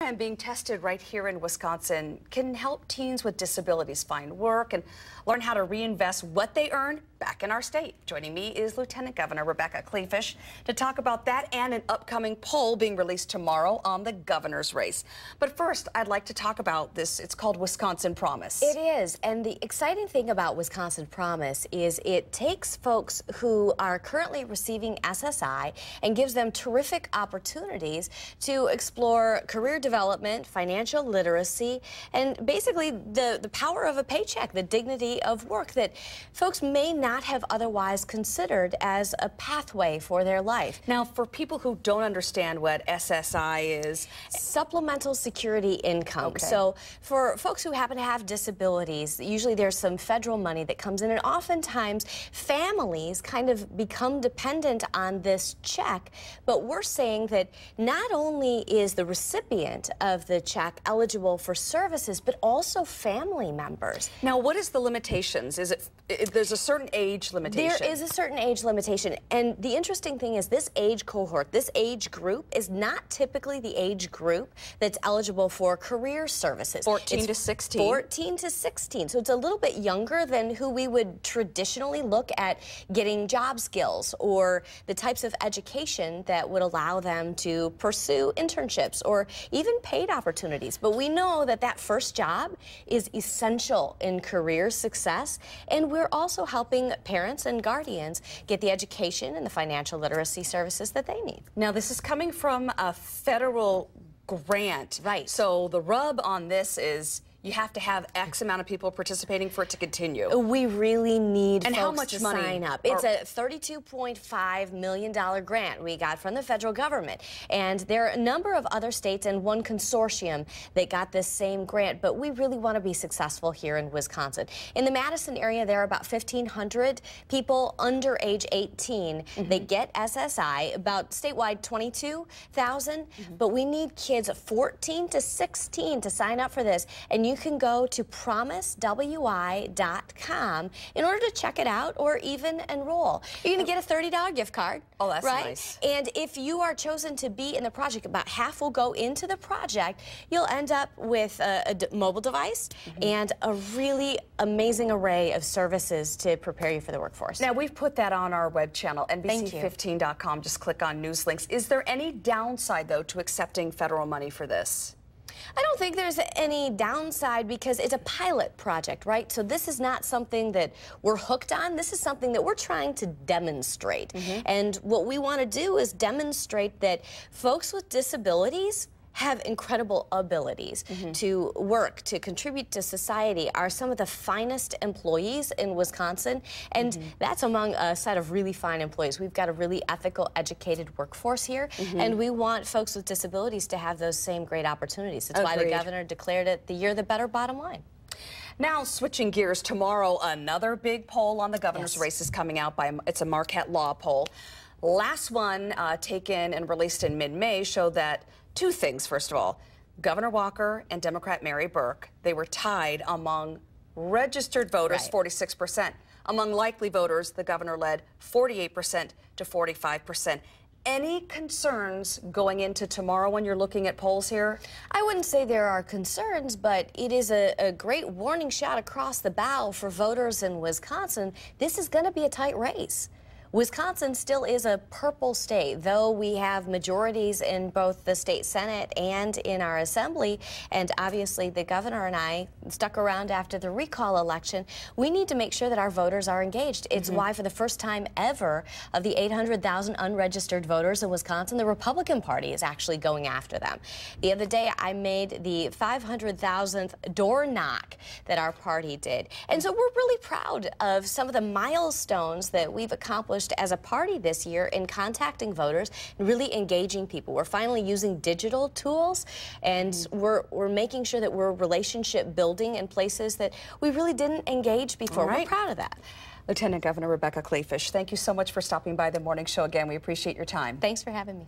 program being tested right here in Wisconsin can help teens with disabilities find work and learn how to reinvest what they earn back in our state. Joining me is Lieutenant Governor Rebecca Kleefisch to talk about that and an upcoming poll being released tomorrow on the governor's race. But first, I'd like to talk about this. It's called Wisconsin Promise. It is, and the exciting thing about Wisconsin Promise is it takes folks who are currently receiving SSI and gives them terrific opportunities to explore career development, financial literacy, and basically the power of a paycheck, the dignity of work that folks may not have otherwise considered as a pathway for their life. Now, for people who don't understand what SSI is, Supplemental Security Income. Okay. So for folks who happen to have disabilities, usually there's some federal money that comes in, and oftentimes families kind of become dependent on this check. But we're saying that not only is the recipient of the check eligible for services, but also family members. now what is the limitations? Is it there's a certain age limitation? There is a certain age limitation, and the interesting thing is this age cohort, this age group is not typically the age group that's eligible for career services. 14 to 16. 14 to 16, so it's a little bit younger than who we would traditionally look at getting job skills or the types of education that would allow them to pursue internships or even paid opportunities. But we know that that first job is essential in career success, and we're also helping parents and guardians get the education and the financial literacy services that they need. Now, this is coming from a federal grant. Right. So the rub on this is you have to have X amount of people participating for it to continue. We really need And folks how much to money sign up. It's a $32.5 million grant we got from the federal government. And there are a number of other states and one consortium that got this same grant, but we really want to be successful here in Wisconsin. In the Madison area, there are about 1,500 people under age 18 that get SSI, about statewide 22,000, but we need kids 14 to 16 to sign up for this. And you can go to promisewi.com in order to check it out or even enroll. You're going to get a $30 gift card. Oh, that's right? nice. And if you are chosen to be in the project, about half will go into the project. You'll end up with a mobile device and a really amazing array of services to prepare you for the workforce. Now, we've put that on our web channel, NBC15.com. Just click on news links. Is there any downside, though, to accepting federal money for this? I don't think there's any downside because it's a pilot project, right? So this is not something that we're hooked on. This is something that we're trying to demonstrate. And what we want to do is demonstrate that folks with disabilities have incredible abilities to work, to contribute to society, are some of the finest employees in Wisconsin, and that's among a set of really fine employees. We've got a really ethical, educated workforce here, and we want folks with disabilities to have those same great opportunities. That's why the governor declared it the year the better bottom line. Now, switching gears, tomorrow another big poll on the governor's race is coming out. It's a Marquette Law poll. Last one taken and released in mid-May showed that two things. First of all, Governor Walker and Democrat Mary Burke, they were tied among registered voters, 46%. Among likely voters, the governor led 48% to 45%. Any concerns going into tomorrow when you're looking at polls here? I wouldn't say there are concerns, but it is a great warning shot across the bow for voters in Wisconsin. This is going to be a tight race. Wisconsin still is a purple state, though we have majorities in both the state Senate and in our assembly, and obviously the governor and I stuck around after the recall election. We need to make sure that our voters are engaged. It's why for the first time ever of the 800,000 unregistered voters in Wisconsin, the Republican Party is actually going after them. The other day I made the 500,000th door knock that our party did, and so we're really proud of some of the milestones that we've accomplished as a party this year in contacting voters and really engaging people. We're finally using digital tools, and we're making sure that we're relationship building in places that we really didn't engage before. We're proud of that. Lieutenant Governor Rebecca Kleefisch, thank you so much for stopping by the morning show again. We appreciate your time. Thanks for having me.